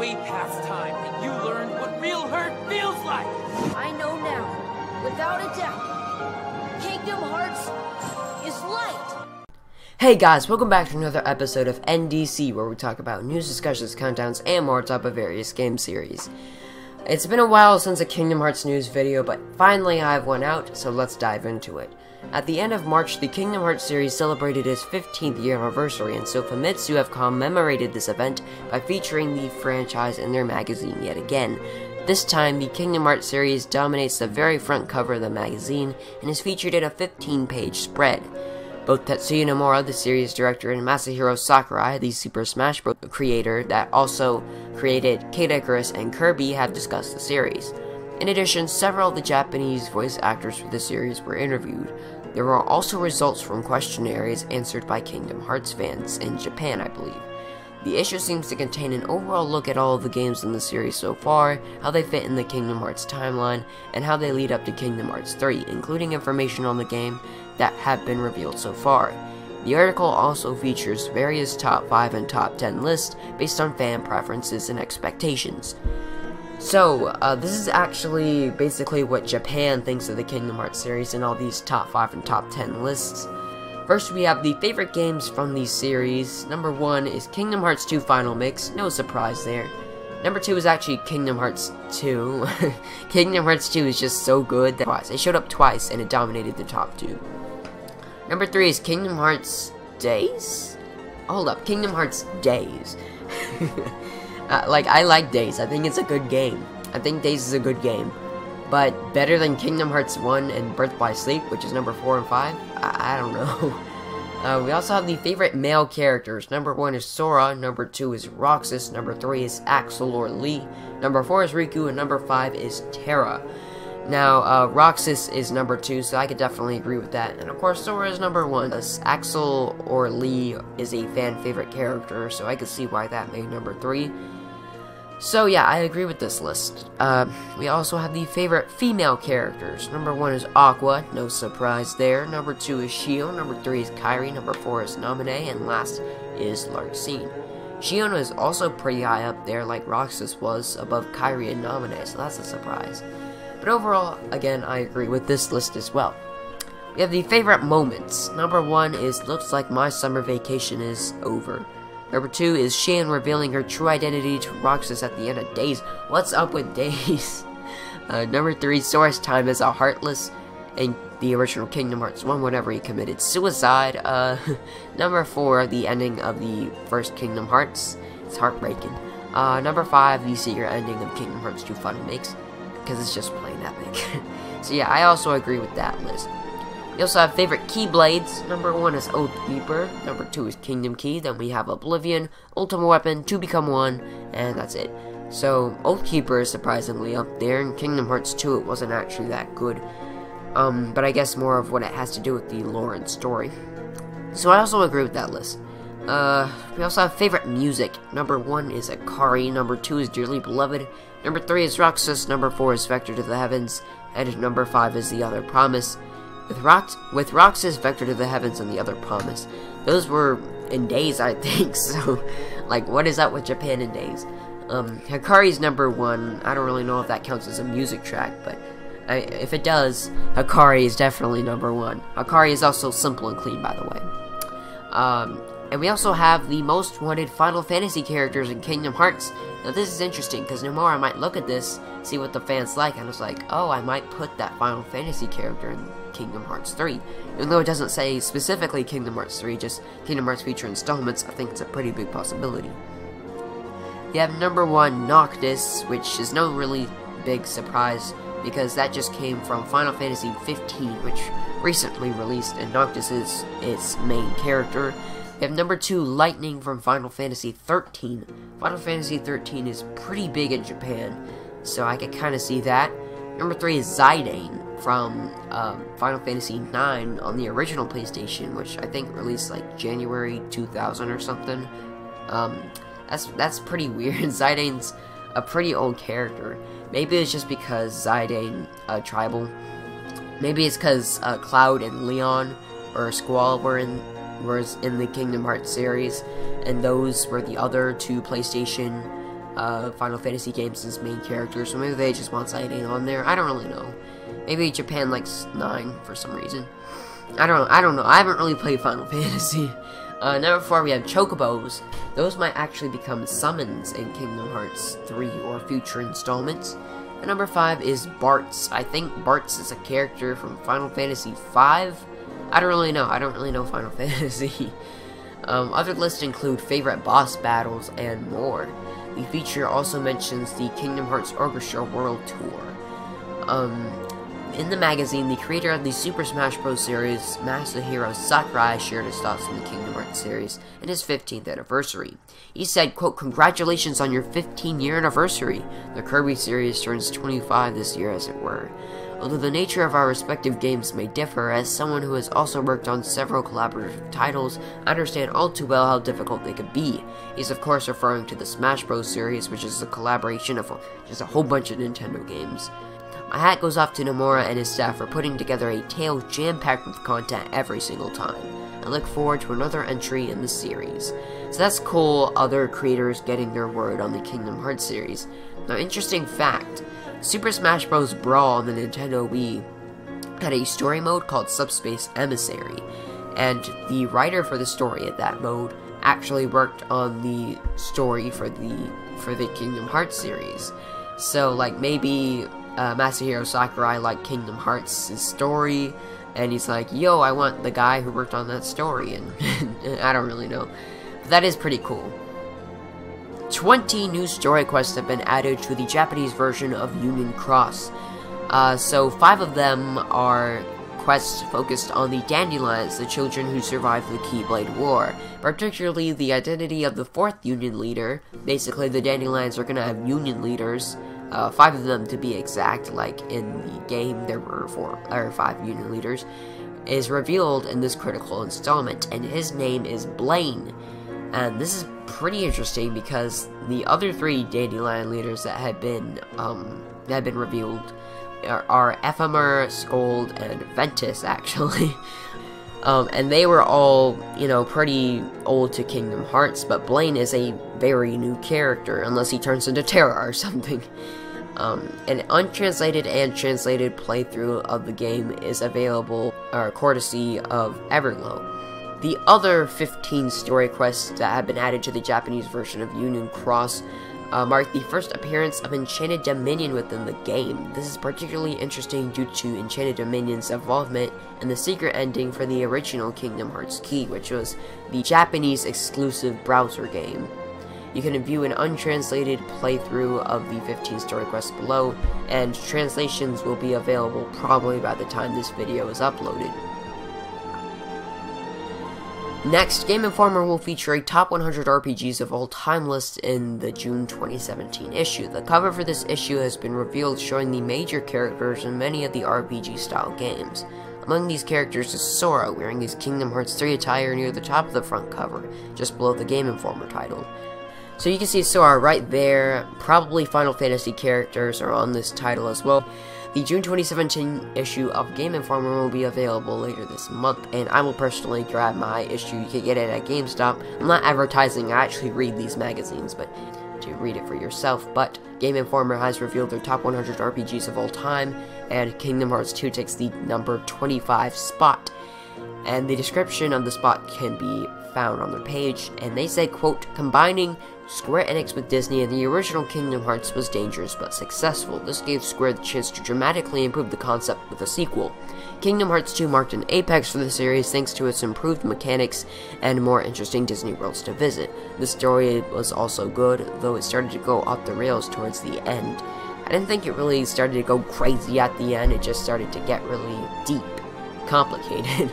way past time that you learned what real hurt feels like! I know now, without a doubt, Kingdom Hearts is light! Hey guys, welcome back to another episode of NDC, where we talk about news, discussions, countdowns, and more type of various game series. It's been a while since a Kingdom Hearts news video, but finally I have one out, so let's dive into it. At the end of March, the Kingdom Hearts series celebrated its 15th year anniversary, and so Famitsu have commemorated this event by featuring the franchise in their magazine yet again. This time, the Kingdom Hearts series dominates the very front cover of the magazine, and is featured in a 15-page spread. Both Tetsuya Nomura, the series director, and Masahiro Sakurai, the Super Smash Bros. Creator that also created Kid Icarus and Kirby, have discussed the series. In addition, several of the Japanese voice actors for the series were interviewed. There were also results from questionnaires answered by Kingdom Hearts fans in Japan, I believe. The issue seems to contain an overall look at all of the games in the series so far, how they fit in the Kingdom Hearts timeline, and how they lead up to Kingdom Hearts 3, including information on the game that have been revealed so far. The article also features various top 5 and top 10 lists based on fan preferences and expectations. So, this is actually basically what Japan thinks of the Kingdom Hearts series and all these top 5 and top 10 lists. First, we have the favorite games from the series. Number 1 is Kingdom Hearts 2 Final Mix, no surprise there. Number 2 is actually Kingdom Hearts 2. Kingdom Hearts 2 is just so good that it showed up twice and it dominated the top 2. Number 3 is Kingdom Hearts Days? Hold up, Kingdom Hearts Days. I like Days. I think it's a good game. I think Days is a good game. But better than Kingdom Hearts 1 and Birth by Sleep, which is number 4 and 5? I don't know. We also have the favorite male characters. Number 1 is Sora, number 2 is Roxas, number 3 is Axel or Lee, number 4 is Riku, and number 5 is Terra. Now, Roxas is number 2, so I could definitely agree with that. And of course, Sora is number 1. Axel or Lee is a fan favorite character, so I could see why that made number 3. So yeah, I agree with this list. We also have the favorite female characters. Number 1 is Aqua, no surprise there. Number 2 is Shio, number 3 is Kairi, number 4 is Naminé, and last is Larxene. Shio is also pretty high up there, like Roxas was, above Kairi and Naminé, so that's a surprise. But overall, again, I agree with this list as well. We have the favorite moments. Number 1 is looks like my summer vacation is over. Number 2 is Shan revealing her true identity to Roxas at the end of Days. What's up with Days? Number 3, Sora's time as a Heartless in the original Kingdom Hearts 1 whenever he committed suicide. Number 4, the ending of the first Kingdom Hearts. It's heartbreaking. Number 5, the secret ending of Kingdom Hearts 2 Final Mix, because it's just plain epic. So yeah, I also agree with that list. We also have favorite Keyblades. Number 1 is Oathkeeper, number 2 is Kingdom Key, then we have Oblivion, Ultimate Weapon, 2 Become 1, and that's it. So, Oathkeeper is surprisingly up there. In Kingdom Hearts 2 it wasn't actually that good, but I guess more of what it has to do with the lore and story. So I also agree with that list. We also have favorite music. Number 1 is Akari, number 2 is Dearly Beloved, number 3 is Roxas, number 4 is Vector to the Heavens, and number 5 is The Other Promise. With Roxas, Vector to the Heavens, and The Other Promise, those were in Days, I think, so, like, what is up with Japan in Days? Hikari's number 1, I don't really know if that counts as a music track, but if it does, Hikari is definitely number 1. Hikari is also simple and clean, by the way. And we also have the most wanted Final Fantasy characters in Kingdom Hearts. Now this is interesting, because Nomura might look at this, see what the fans like, and it's like, oh, I might put that Final Fantasy character in Kingdom Hearts 3. Even though it doesn't say specifically Kingdom Hearts 3, just Kingdom Hearts future installments, I think it's a pretty big possibility. You have number 1, Noctis, which is no really big surprise, because that just came from Final Fantasy 15, which recently released, and Noctis is its main character. We have number 2, Lightning from Final Fantasy 13. Final Fantasy 13 is pretty big in Japan, so I could kind of see that. Number 3 is Zidane from Final Fantasy 9 on the original PlayStation, which I think released like January 2000 or something. That's pretty weird. Zidane's a pretty old character. Maybe it's just because Zidane tribal. Maybe it's because Cloud and Leon or Squall was in the Kingdom Hearts series, and those were the other 2 PlayStation Final Fantasy games as main characters, so maybe they just want Saidin on there. I don't really know. Maybe Japan likes 9 for some reason. I don't know. I haven't really played Final Fantasy. Number 4, we have Chocobos. Those might actually become summons in Kingdom Hearts 3 or future installments. And number 5 is Bartz. I think Bartz is a character from Final Fantasy V. I don't really know. I don't really know Final Fantasy. Other lists include favorite boss battles and more. The feature also mentions the Kingdom Hearts Orchestra World Tour. In the magazine, the creator of the Super Smash Bros. Series, Masahiro Sakurai, shared his thoughts on the Kingdom Hearts series and his 15th anniversary. He said, quote, "Congratulations on your 15-year anniversary. The Kirby series turns 25 this year, as it were. Although the nature of our respective games may differ, as someone who has also worked on several collaborative titles, I understand all too well how difficult they could be." He's of course referring to the Smash Bros. Series, which is a collaboration of just a whole bunch of Nintendo games. My hat goes off to Nomura and his staff for putting together a tale jam-packed with content every single time. I look forward to another entry in the series. So that's cool, other creators getting their word on the Kingdom Hearts series. Now, interesting fact, Super Smash Bros. Brawl on the Nintendo Wii had a story mode called Subspace Emissary, and the writer for the story at that mode actually worked on the story for the Kingdom Hearts series. So, like, maybe Masahiro Sakurai liked Kingdom Hearts' story, and he's like, yo, I want the guy who worked on that story, and I don't really know. But that is pretty cool. 20 new story quests have been added to the Japanese version of Union Cross. So 5 of them are quests focused on the Dandelions, the children who survived the Keyblade War, particularly the identity of the 4th Union leader. Basically, the Dandelions are gonna have Union leaders, 5 of them to be exact, like in the game there were 5 Union leaders, is revealed in this critical installment, and his name is Blaine. And this is pretty interesting because the other 3 Dandelion leaders that had been revealed are Ephemer, Scold, and Ventus, actually. And they were all, you know, pretty old to Kingdom Hearts, but Blaine is a very new character, unless he turns into Terra or something. An untranslated and translated playthrough of the game is available, courtesy of Everglow. The other 15 story quests that have been added to the Japanese version of Union Cross mark the first appearance of Enchanted Dominion within the game. This is particularly interesting due to Enchanted Dominion's involvement in the secret ending for the original Kingdom Hearts Key, which was the Japanese exclusive browser game. You can view an untranslated playthrough of the 15 story quests below, and translations will be available probably by the time this video is uploaded. Next, Game Informer will feature a top 100 RPGs of all time list in the June 2017 issue. The cover for this issue has been revealed, showing the major characters in many of the RPG-style games. Among these characters is Sora, wearing his Kingdom Hearts 3 attire near the top of the front cover, just below the Game Informer title. So you can see Sora right there. Probably Final Fantasy characters are on this title as well. The June 2017 issue of Game Informer will be available later this month, and I will personally grab my issue. You can get it at GameStop. I'm not advertising, I actually read these magazines, but to read it for yourself. But Game Informer has revealed their top 100 RPGs of all time, and Kingdom Hearts 2 takes the number 25 spot. And the description of the spot can be found on their page, and they say, quote, "Combining Square Enix with Disney and the original Kingdom Hearts was dangerous but successful. This gave Square the chance to dramatically improve the concept with a sequel. Kingdom Hearts 2 marked an apex for the series thanks to its improved mechanics and more interesting Disney worlds to visit. The story was also good, though it started to go off the rails towards the end. I didn't think it really started to go crazy at the end, it just started to get really deep, complicated."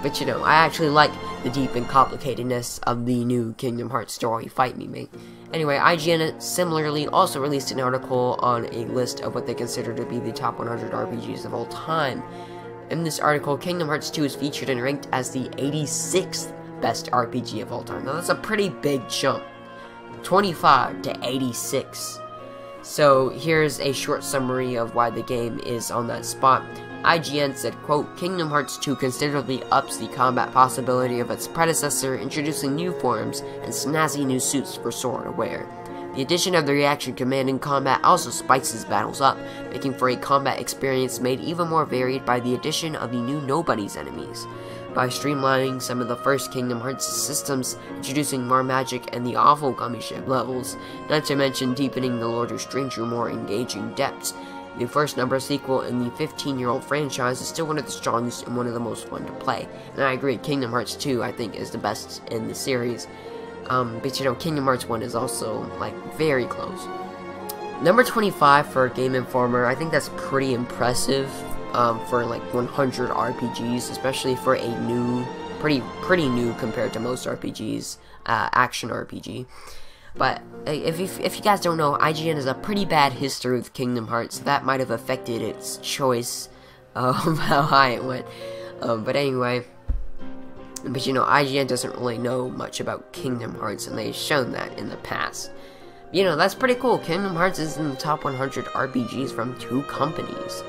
But you know, I actually like the deep and complicatedness of the new Kingdom Hearts story. Fight me, mate. Anyway, IGN similarly also released an article on a list of what they consider to be the top 100 RPGs of all time. In this article, Kingdom Hearts 2 is featured and ranked as the 86th best RPG of all time. Now that's a pretty big jump. 25 to 86. So here's a short summary of why the game is on that spot. IGN said, quote, "Kingdom Hearts 2 considerably ups the combat possibility of its predecessor, introducing new forms and snazzy new suits for Sora to wear. The addition of the reaction command in combat also spices battles up, making for a combat experience made even more varied by the addition of the new Nobody's enemies. By streamlining some of the first Kingdom Hearts systems, introducing more magic and the awful gummy ship levels, not to mention deepening the lore to stranger, more engaging depths, the first number sequel in the 15-year-old franchise is still one of the strongest and one of the most fun to play. And I agree, Kingdom Hearts 2 I think is the best in the series. But you know, Kingdom Hearts 1 is also, like, very close. Number 25 for Game Informer, I think that's pretty impressive for like 100 RPGs, especially for a new, pretty new compared to most RPGs, action RPG. But if you guys don't know, IGN has a pretty bad history with Kingdom Hearts. That might have affected its choice of how high it went. But anyway, but you know, IGN doesn't really know much about Kingdom Hearts, and they've shown that in the past. You know, that's pretty cool. Kingdom Hearts is in the top 100 RPGs from 2 companies.